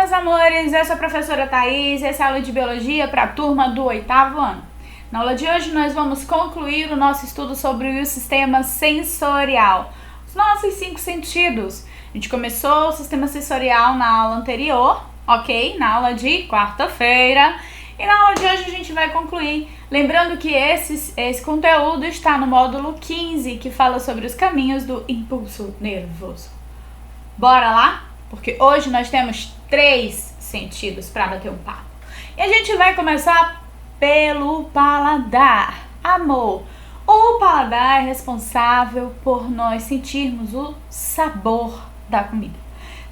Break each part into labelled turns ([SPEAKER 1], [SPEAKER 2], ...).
[SPEAKER 1] meus amores, eu sou a professora Thaís, essa é a aula de Biologia para a turma do 8º ano. Na aula de hoje nós vamos concluir o nosso estudo sobre o sistema sensorial, os nossos 5 sentidos. A gente começou o sistema sensorial na aula anterior, ok? Na aula de quarta-feira. E na aula de hoje a gente vai concluir, lembrando que esse conteúdo está no módulo 15, que fala sobre os caminhos do impulso nervoso. Bora lá? Porque hoje nós temos 3 sentidos para bater um papo. E a gente vai começar pelo paladar. Amor, o paladar é responsável por nós sentirmos o sabor da comida.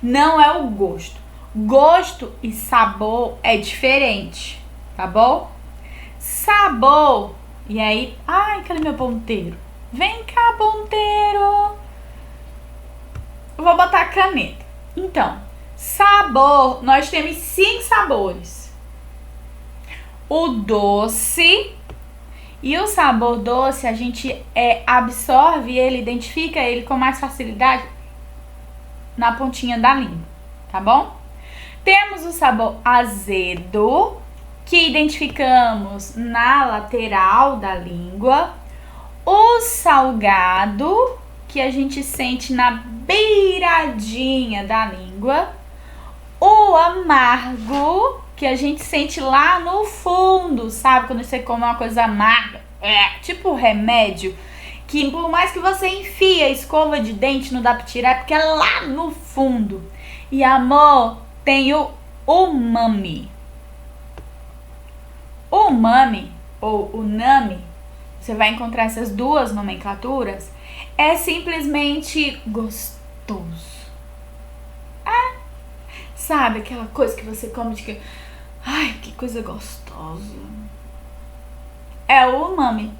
[SPEAKER 1] Não é o gosto. Gosto e sabor é diferente, tá bom? Sabor. E aí, ai, cadê meu ponteiro? Vem cá, ponteiro. Eu vou botar a caneta. Então, sabor, nós temos 5 sabores. O doce, e o sabor doce a gente absorve ele, identifica ele com mais facilidade na pontinha da língua, tá bom? Temos o sabor azedo, que identificamos na lateral da língua. O salgado, que a gente sente na beiradinha da língua. O amargo, que a gente sente lá no fundo, sabe? Quando você come uma coisa amarga, tipo remédio, que por mais que você enfie a escova de dente não dá pra tirar, porque é lá no fundo. E amor, tem o umami. O umami, ou unami, você vai encontrar essas duas nomenclaturas, é simplesmente gostoso. Sabe aquela coisa que você come de que... Ai, que coisa gostosa. É o umami.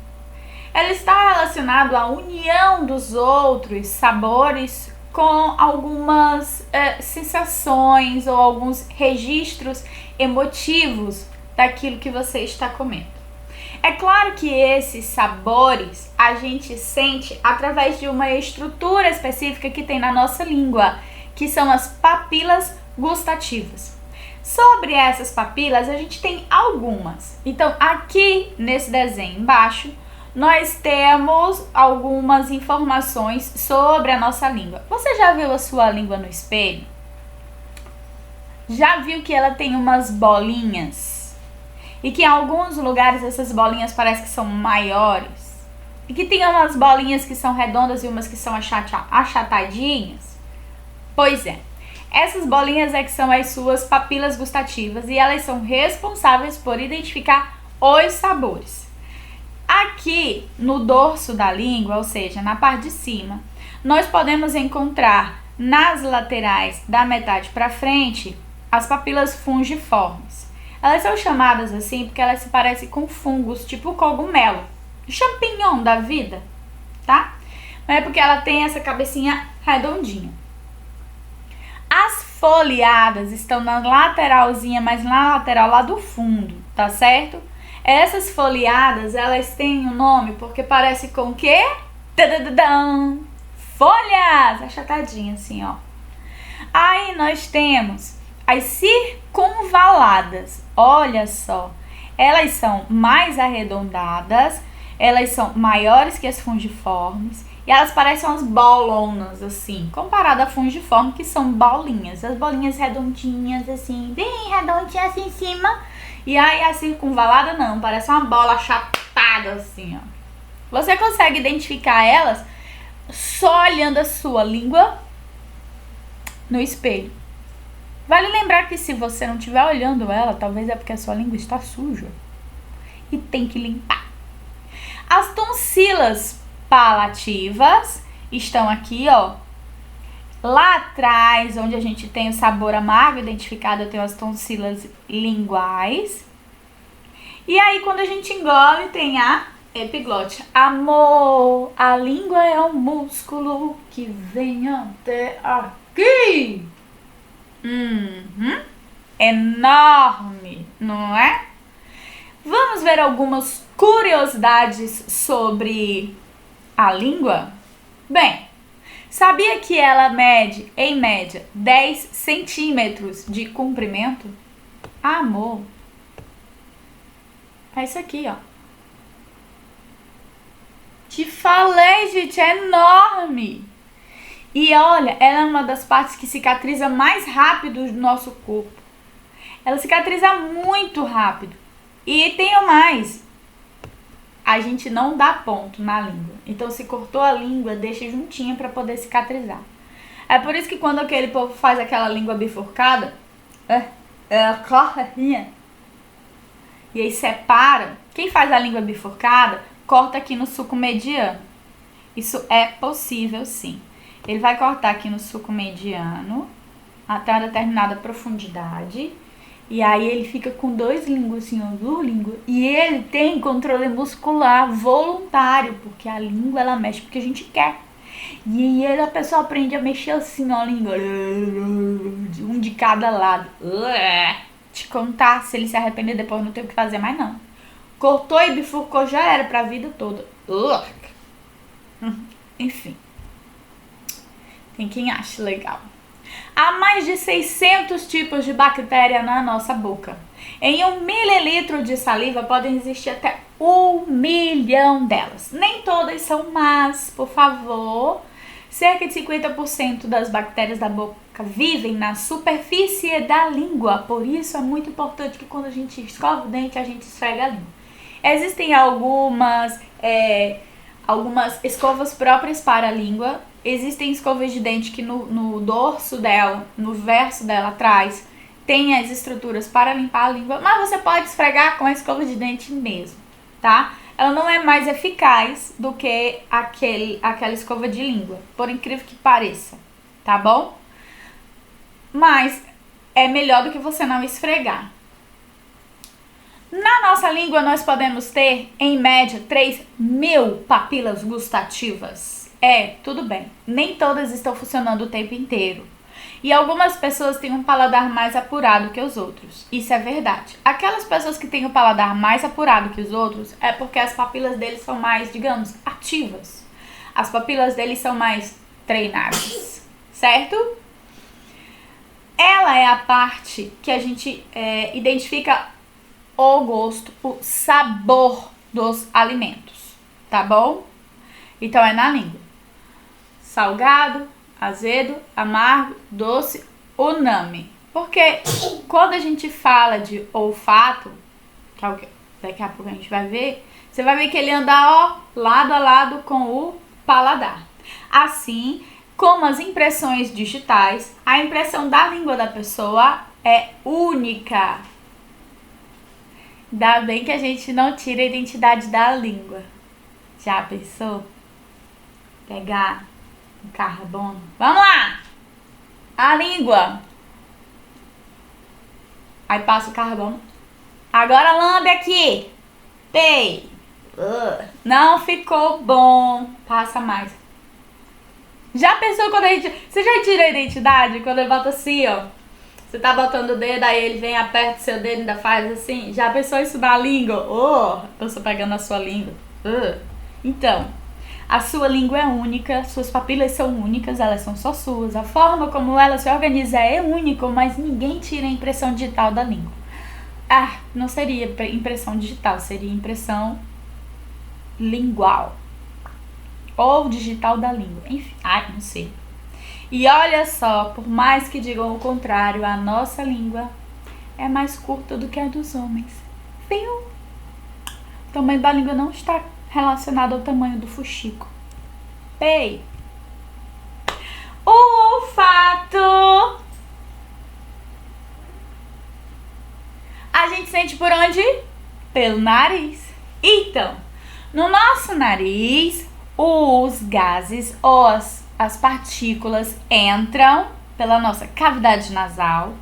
[SPEAKER 1] Ela está relacionado à união dos outros sabores com algumas sensações ou alguns registros emotivos daquilo que você está comendo. É claro que esses sabores a gente sente através de uma estrutura específica que tem na nossa língua, que são as papilas gustativas. Sobre essas papilas a gente tem algumas. Então aqui nesse desenho embaixo nós temos algumas informações sobre a nossa língua. Você já viu a sua língua no espelho? Já viu que ela tem umas bolinhas? E que em alguns lugares essas bolinhas parecem que são maiores? E que tem umas bolinhas que são redondas e umas que são achatadinhas? Pois é. Essas bolinhas que são as suas papilas gustativas e elas são responsáveis por identificar os sabores. Aqui no dorso da língua, ou seja, na parte de cima, nós podemos encontrar nas laterais da metade para frente as papilas fungiformes. Elas são chamadas assim porque elas se parecem com fungos, tipo cogumelo, champignon da vida, tá? Mas é porque ela tem essa cabecinha redondinha. As foliadas estão na lateralzinha, mas na lateral lá do fundo, tá certo? Essas foliadas, elas têm um nome porque parece com o quê? Tadadadam! Folhas! Achatadinha assim, ó. Aí nós temos as circunvaladas. Olha só. Elas são mais arredondadas, elas são maiores que as fungiformes. E elas parecem umas bolonas, assim, comparado à fungiforme, que são bolinhas. As bolinhas redondinhas, assim, bem redondinhas assim em cima. E aí a circunvalada não, parece uma bola achatada, assim, ó. Você consegue identificar elas só olhando a sua língua no espelho. Vale lembrar que se você não estiver olhando ela, talvez é porque a sua língua está suja. E tem que limpar. As tonsilas palativas estão aqui, ó, lá atrás, onde a gente tem o sabor amargo identificado, eu tenho as tonsilas linguais. E aí, quando a gente engole, tem a epiglote. Amor, a língua é um músculo que vem até aqui. Enorme, não é? Vamos ver algumas curiosidades sobre a língua? Bem, Sabia que ela mede, em média, 10 centímetros de comprimento? Amor. É isso aqui, ó. Te falei, gente, é enorme. E olha, ela é uma das partes que cicatriza mais rápido do nosso corpo. Ela cicatriza muito rápido. E tem mais. A gente não dá ponto na língua. Então, se cortou a língua, deixa juntinha para poder cicatrizar. É por isso que quando aquele povo faz aquela língua bifurcada, corta assim, e aí separa. Quem faz a língua bifurcada, corta aqui no sulco mediano. Isso é possível, sim. Ele vai cortar aqui no sulco mediano, até uma determinada profundidade. E aí ele fica com 2 linguacinhos do língua. E ele tem controle muscular voluntário, porque a língua ela mexe porque a gente quer. E aí a pessoa aprende a mexer assim, ó, a língua. Um de cada lado. Te contar, se ele se arrepender depois não tem o que fazer mais não. Cortou e bifurcou, já era pra vida toda. Enfim. Tem quem ache legal. Há mais de 600 tipos de bactéria na nossa boca. Em 1 mililitro de saliva podem existir até 1 milhão delas. Nem todas são más, por favor. Cerca de 50% das bactérias da boca vivem na superfície da língua. Por isso é muito importante que quando a gente escova o dente, a gente esfrega a língua. Existem algumas escovas próprias para a língua. Existem escovas de dente que no dorso dela, no verso dela atrás, tem as estruturas para limpar a língua, mas você pode esfregar com a escova de dente mesmo, tá? Ela não é mais eficaz do que aquela escova de língua, por incrível que pareça, tá bom? Mas é melhor do que você não esfregar. Na nossa língua nós podemos ter, em média, 3.000 papilas gustativas. Tudo bem. Nem todas estão funcionando o tempo inteiro. E algumas pessoas têm um paladar mais apurado que os outros. Isso é verdade. Aquelas pessoas que têm o paladar mais apurado que os outros é porque as papilas deles são mais, digamos, ativas. As papilas deles são mais treinadas, certo? Ela é a parte que a gente identifica o gosto, o sabor dos alimentos, tá bom? Então é na língua. Salgado, azedo, amargo, doce, unami. Porque quando a gente fala de olfato, que é o que daqui a pouco a gente vai ver, você vai ver que ele anda, ó, lado a lado com o paladar. Assim como as impressões digitais, a impressão da língua da pessoa é única. Ainda bem que a gente não tira a identidade da língua. Já pensou? Pegar um carbono. Vamos lá! A língua. Aí passa o carbono. Agora lambe aqui. Pei. Não ficou bom. Passa mais. Já pensou quando a gente... Você já tira a identidade? Quando ele bota assim, ó. Você tá botando o dedo, aí ele vem, aperta o seu dedo e ainda faz assim. Já pensou isso na língua? Eu estou pegando a sua língua. Então, a sua língua é única, suas papilas são únicas, elas são só suas. A forma como ela se organiza é única, mas ninguém tira a impressão digital da língua. Não seria impressão digital, seria impressão lingual. Ou digital da língua. Enfim, não sei. E olha só, por mais que digam o contrário, a nossa língua é mais curta do que a dos homens. Viu? O tamanho da língua não está relacionado ao tamanho do fuxico. Pei. O olfato. A gente sente por onde? Pelo nariz. Então, no nosso nariz, os gases ou as partículas entram pela nossa cavidade nasal,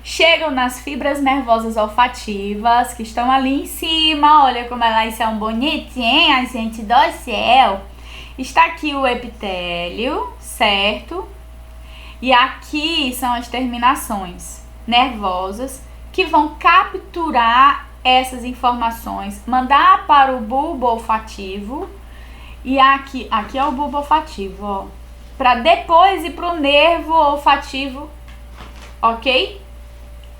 [SPEAKER 1] chegam nas fibras nervosas olfativas que estão ali em cima. Olha como elas são bonitinhas, gente do céu. Está aqui o epitélio, certo? E aqui são as terminações nervosas que vão capturar essas informações, mandar para o bulbo olfativo. E aqui é o bulbo olfativo, ó. para depois ir pro nervo olfativo, ok?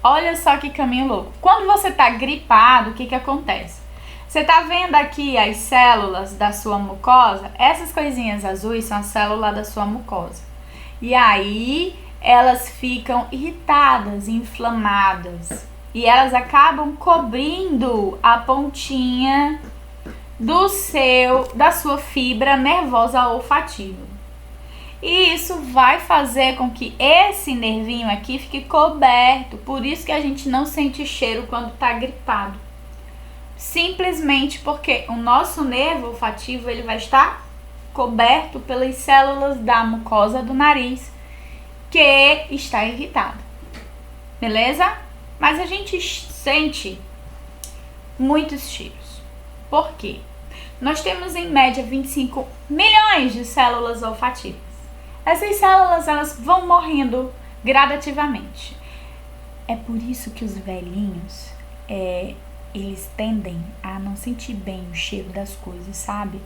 [SPEAKER 1] Olha só que caminho louco. Quando você tá gripado, o que que acontece? Você tá vendo aqui as células da sua mucosa? Essas coisinhas azuis são as células da sua mucosa. E aí elas ficam irritadas, inflamadas. E elas acabam cobrindo a pontinha da sua fibra nervosa olfativa. E isso vai fazer com que esse nervinho aqui fique coberto. Por isso que a gente não sente cheiro quando tá gripado. Simplesmente porque o nosso nervo olfativo ele vai estar coberto pelas células da mucosa do nariz que está irritado. Beleza? Mas a gente sente muitos cheiros. Por quê? Nós temos em média 25 milhões de células olfativas. Essas células elas vão morrendo gradativamente. É por isso que os velhinhos, eles tendem a não sentir bem o cheiro das coisas, sabe?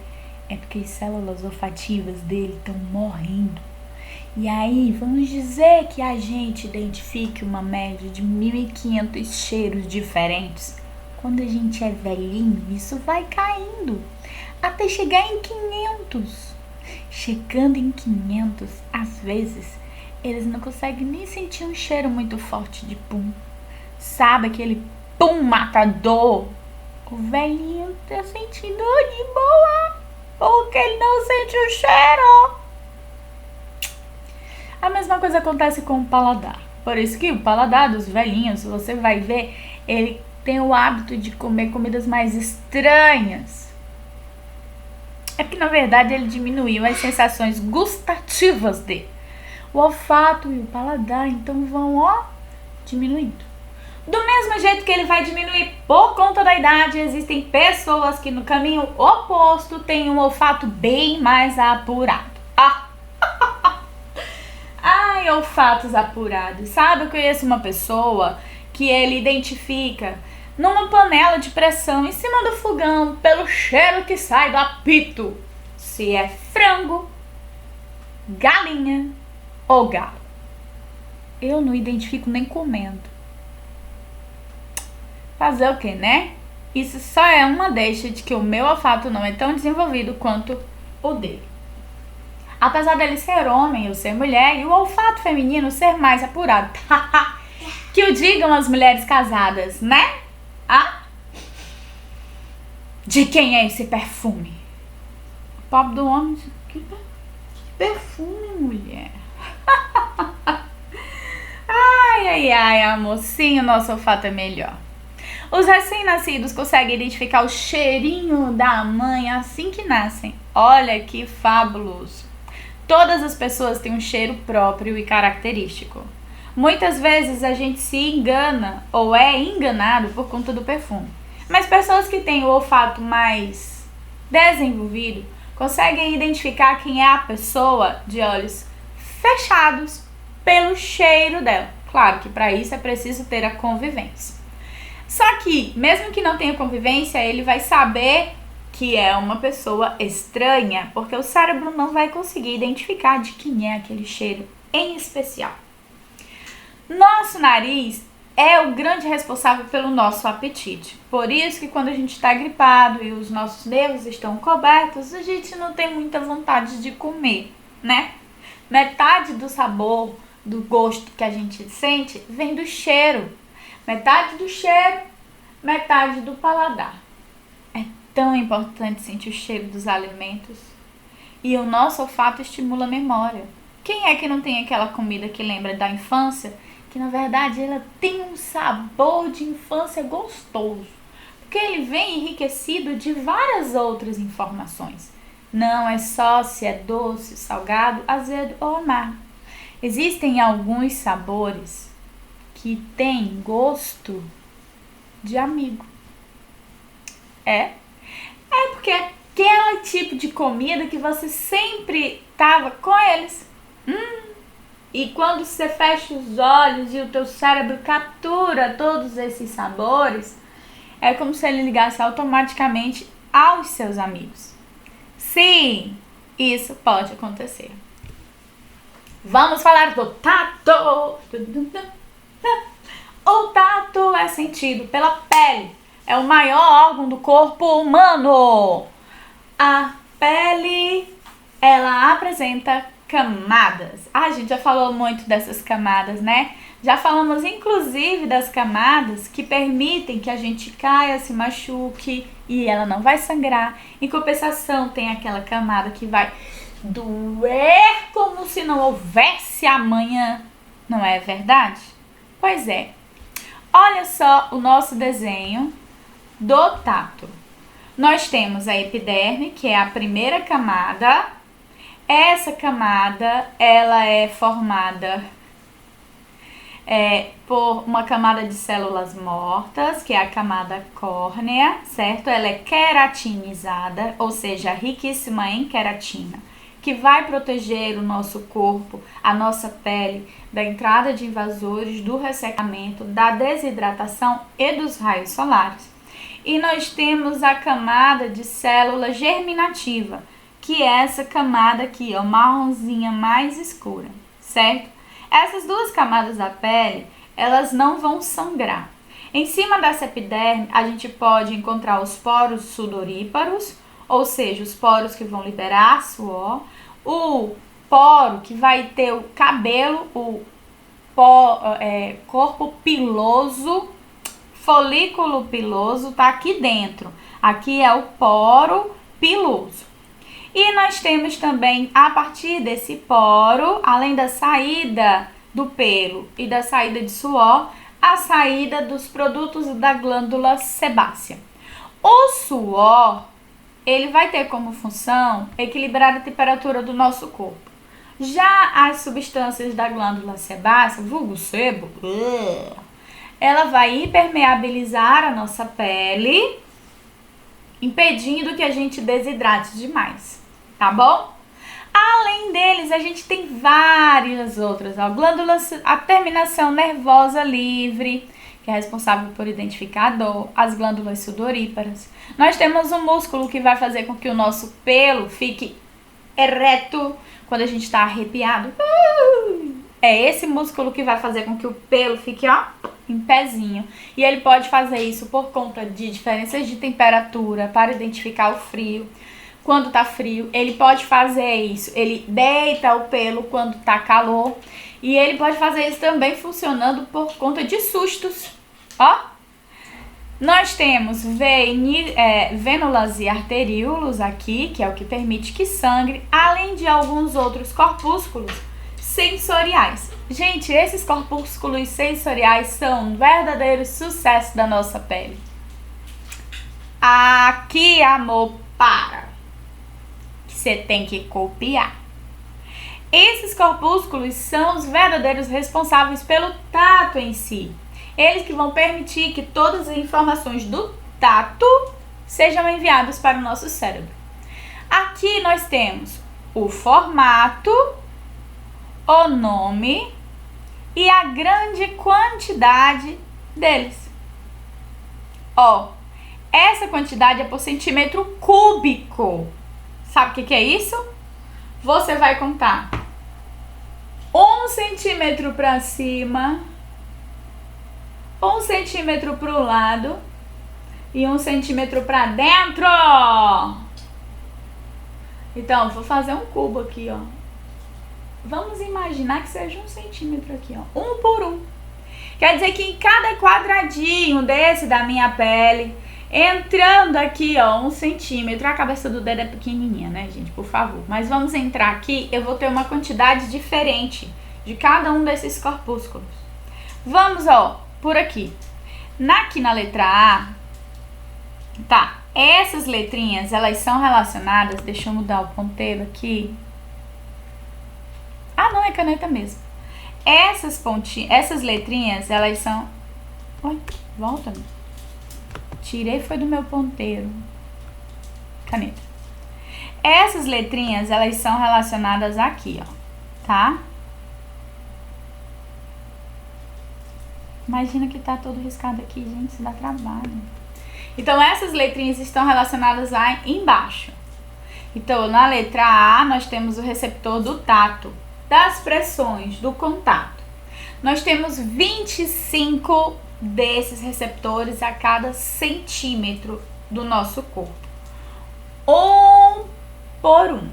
[SPEAKER 1] É porque as células olfativas dele estão morrendo. E aí, vamos dizer que a gente identifique uma média de 1.500 cheiros diferentes. Quando a gente é velhinho, isso vai caindo até chegar em 500. Chegando em 500, às vezes, eles não conseguem nem sentir um cheiro muito forte de pum. Sabe aquele pum matador? O velhinho tá sentindo de boa, porque ele não sente o cheiro. A mesma coisa acontece com o paladar. Por isso que o paladar dos velhinhos, você vai ver, ele tem o hábito de comer comidas mais estranhas. É porque, na verdade, ele diminuiu as sensações gustativas dele. O olfato e o paladar, então, vão, diminuindo. Do mesmo jeito que ele vai diminuir por conta da idade, existem pessoas que no caminho oposto têm um olfato bem mais apurado. Ai, olfatos apurados. Sabe, eu conheço uma pessoa que ele identifica numa panela de pressão em cima do fogão pelo cheiro que sai do apito se é frango, galinha ou galo. Eu não identifico nem comendo. Fazer o que, né? Isso só é uma deixa de que o meu olfato não é tão desenvolvido quanto o dele. Apesar dele ser homem, eu ser mulher, e o olfato feminino ser mais apurado. Que o digam as mulheres casadas, né? De quem é esse perfume? O pobre do homem. Que perfume, mulher? Ai, amor, sim, o nosso olfato é melhor. Os recém-nascidos conseguem identificar o cheirinho da mãe assim que nascem. Olha que fabuloso. Todas as pessoas têm um cheiro próprio e característico. Muitas vezes a gente se engana ou é enganado por conta do perfume. Mas pessoas que têm o olfato mais desenvolvido conseguem identificar quem é a pessoa de olhos fechados pelo cheiro dela. Claro que para isso é preciso ter a convivência. Só que, mesmo que não tenha convivência, ele vai saber que é uma pessoa estranha, porque o cérebro não vai conseguir identificar de quem é aquele cheiro em especial. Nosso nariz é o grande responsável pelo nosso apetite. Por isso que quando a gente está gripado e os nossos nervos estão cobertos, a gente não tem muita vontade de comer, né? Metade do sabor, do gosto que a gente sente, vem do cheiro. Metade do cheiro, metade do paladar. É tão importante sentir o cheiro dos alimentos. E o nosso olfato estimula a memória. Quem é que não tem aquela comida que lembra da infância? Que na verdade ela tem um sabor de infância gostoso. Porque ele vem enriquecido de várias outras informações. Não é só se é doce, salgado, azedo ou amargo. Existem alguns sabores que têm gosto de amigo. É porque é aquele tipo de comida que você sempre tava com eles. E quando você fecha os olhos e o teu cérebro captura todos esses sabores, é como se ele ligasse automaticamente aos seus amigos. Sim, isso pode acontecer. Vamos falar do tato. O tato é sentido pela pele. É o maior órgão do corpo humano. A pele, ela apresenta camadas. A gente já falou muito dessas camadas, né? Já falamos inclusive das camadas que permitem que a gente caia, se machuque e ela não vai sangrar. Em compensação, tem aquela camada que vai doer como se não houvesse amanhã. Não é verdade? Pois é. Olha só o nosso desenho do tato. Nós temos a epiderme, que é a primeira camada. Essa camada, ela é formada por uma camada de células mortas, que é a camada córnea, certo? Ela é queratinizada, ou seja, riquíssima em queratina, que vai proteger o nosso corpo, a nossa pele, da entrada de invasores, do ressecamento, da desidratação e dos raios solares. E nós temos a camada de célula germinativa, que é essa camada aqui, ó, marronzinha mais escura, certo? Essas duas camadas da pele, elas não vão sangrar. Em cima dessa epiderme, a gente pode encontrar os poros sudoríparos, ou seja, os poros que vão liberar suor, o poro que vai ter o cabelo, o corpo piloso, folículo piloso, tá aqui dentro. Aqui é o poro piloso. E nós temos também, a partir desse poro, além da saída do pelo e da saída de suor, a saída dos produtos da glândula sebácea. O suor, ele vai ter como função equilibrar a temperatura do nosso corpo. Já as substâncias da glândula sebácea, vulgo sebo, ela vai impermeabilizar a nossa pele, impedindo que a gente desidrate demais, tá bom? Além deles, a gente tem várias outras, ó, a terminação nervosa livre, que é responsável por identificar a dor, as glândulas sudoríparas. Nós temos um músculo que vai fazer com que o nosso pelo fique ereto quando a gente está arrepiado. É esse músculo que vai fazer com que o pelo fique, ó, em pezinho. E ele pode fazer isso por conta de diferenças de temperatura para identificar o frio. Quando tá frio, ele pode fazer isso. Ele deita o pelo quando tá calor. E ele pode fazer isso também funcionando por conta de sustos. Ó. Nós temos vênulas e arteríolos aqui, que é o que permite que sangre, além de alguns outros corpúsculos sensoriais. Gente, esses corpúsculos sensoriais são um verdadeiro sucesso da nossa pele. Aqui, amor, para. Você tem que copiar. Esses corpúsculos são os verdadeiros responsáveis pelo tato em si. Eles que vão permitir que todas as informações do tato sejam enviadas para o nosso cérebro. Aqui nós temos o formato, o nome e a grande quantidade deles. Ó, essa quantidade é por centímetro cúbico. Sabe o que é isso? Você vai contar 1 centímetro para cima, 1 centímetro para o lado e 1 centímetro para dentro. Então, vou fazer um cubo aqui, ó. Vamos imaginar que seja 1 centímetro aqui, ó. 1 por 1. Quer dizer que em cada quadradinho desse da minha pele, entrando aqui, ó, 1 centímetro. A cabeça do dedo é pequenininha, né, gente? Por favor. Mas vamos entrar aqui, eu vou ter uma quantidade diferente de cada um desses corpúsculos. Vamos, ó, por aqui. Aqui na letra A, tá, essas letrinhas, elas são relacionadas, deixa eu mudar o ponteiro aqui. Ah, não, é caneta mesmo. Essas letrinhas, elas são... Oi, volta. Tirei, foi do meu ponteiro. Caneta. Essas letrinhas, elas são relacionadas aqui, ó, tá? Imagina que tá todo riscado aqui, gente, isso dá trabalho. Então, essas letrinhas estão relacionadas lá embaixo. Então, na letra A, nós temos o receptor do tato. das pressões do contato, nós temos 25 desses receptores a cada centímetro do nosso corpo. Um por um.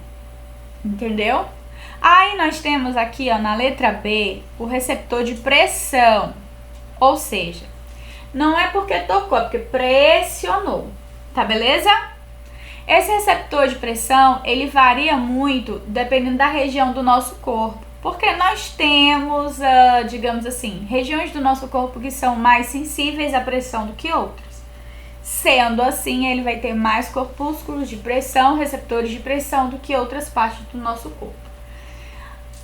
[SPEAKER 1] Entendeu? Aí nós temos aqui, ó, na letra B, o receptor de pressão. Ou seja, não é porque tocou, é porque pressionou. Tá beleza? Esse receptor de pressão, ele varia muito dependendo da região do nosso corpo. Porque nós temos, digamos assim, regiões do nosso corpo que são mais sensíveis à pressão do que outras. Sendo assim, ele vai ter mais corpúsculos de pressão, receptores de pressão do que outras partes do nosso corpo.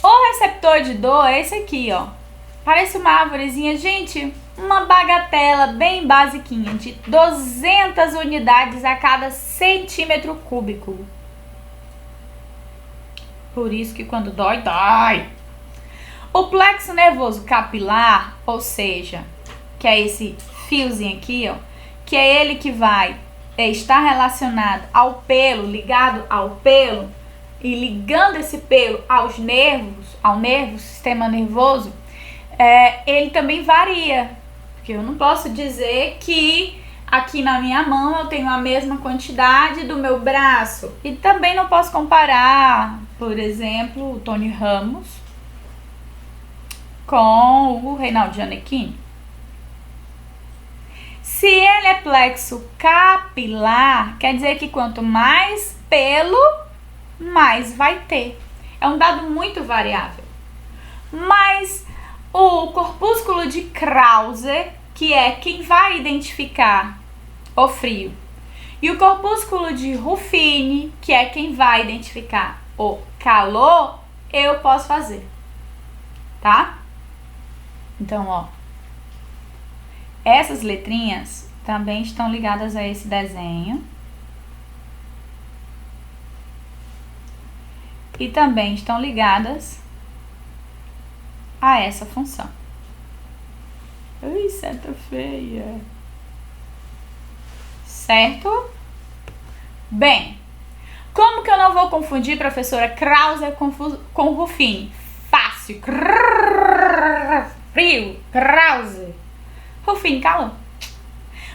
[SPEAKER 1] O receptor de dor é esse aqui, ó. Parece uma árvorezinha, gente, uma bagatela bem basiquinha, de 200 unidades a cada centímetro cúbico. Por isso que quando dói, dói. O plexo nervoso capilar, ou seja, que é esse fiozinho aqui, ó, que é ele que vai estar relacionado ao pelo, ligado ao pelo, e ligando esse pelo aos nervos, ao nervo, sistema nervoso, ele também varia. Porque eu não posso dizer que aqui na minha mão eu tenho a mesma quantidade do meu braço. E também não posso comparar, por exemplo, o Tony Ramos com o Reinaldo Gianecchini. Se ele é plexo capilar, quer dizer que quanto mais pelo, mais vai ter. É um dado muito variável. Mas o corpúsculo de Krause, que é quem vai identificar o frio, e o corpúsculo de Ruffini, que é quem vai identificar o calor, eu posso fazer, tá? Então, ó, essas letrinhas também estão ligadas a esse desenho. E também estão ligadas a essa função. Ui, seta feia. Certo? Bem, como que eu não vou confundir professora Krause com Ruffini? Fácil. Frio. Krause. Ruffini, calor.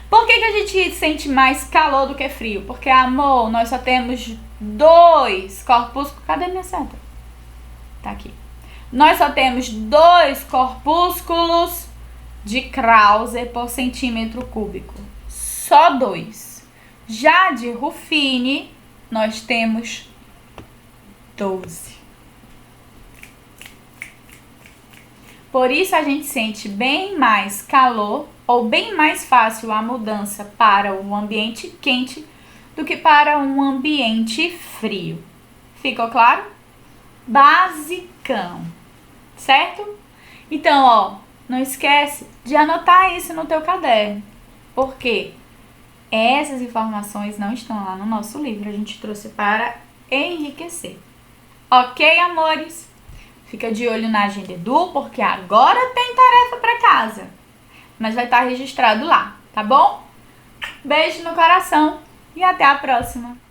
[SPEAKER 1] Por que a gente sente mais calor do que frio? Porque, amor, nós só temos 2 corpúsculos. Cadê minha seta? Tá aqui. Nós só temos 2 corpúsculos de Krause por centímetro cúbico. Só 2. Já de Ruffini, nós temos 12. Por isso a gente sente bem mais calor ou bem mais fácil a mudança para um ambiente quente do que para um ambiente frio. Ficou claro? Basicão, certo? Então, ó, não esquece de anotar isso no teu caderno, porque essas informações não estão lá no nosso livro, a gente trouxe para enriquecer. Ok, amores? Fica de olho na Agenda Edu, porque agora tem tarefa para casa, mas vai estar registrado lá, tá bom? Beijo no coração e até a próxima!